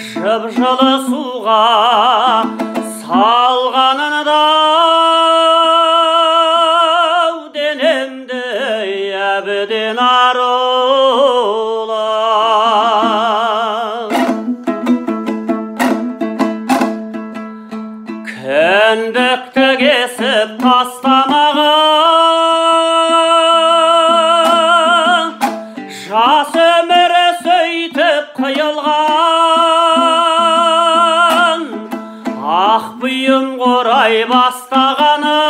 жып-жылы суға салғанында денемді әбден арулап. Кіндікті кесіп тастамаған, жас өмірі сөйтіп қиылған, ақ бұйым қорай бастағаны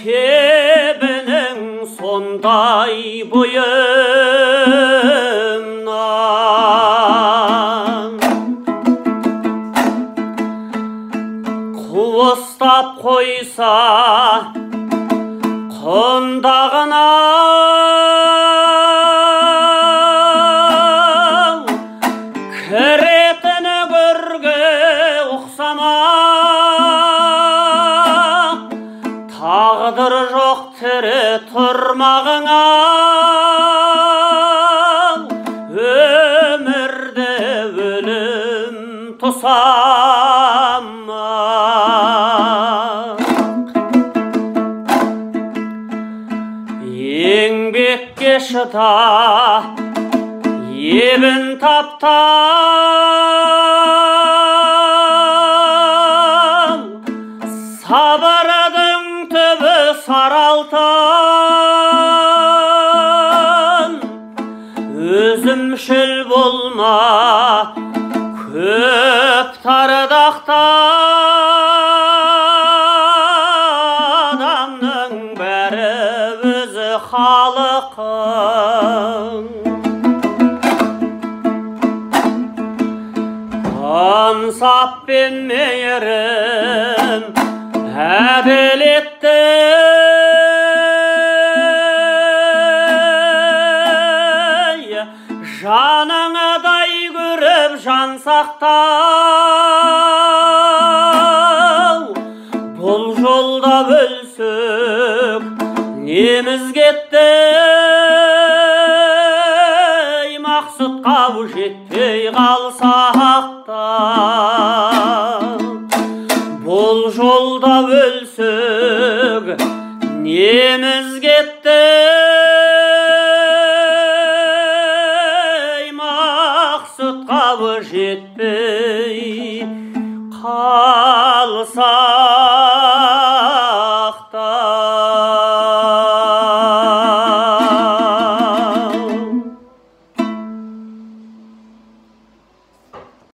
кебінің сондай бұйымнан. Қуыстап қойса құндағына кіретіні көрге ұқсамақ, тағдыр жоқ тірі тұрмағыңа, өмірде өлім тұсамақ. Еңбекке шыда ебін таптал, сабырдың түбі саралтын. Өзімшіл болма көп тардақта, адамның бәрі өзі халықың. Ансап пен мейірім әділетті, жаныңдай көріп жан сақтау. Бұл жолда бөлсек неміз кетті, мақсатқа жетпей қалсақ та. Бұл жолда бөлсек неміз кетті, мақсатқа жетпей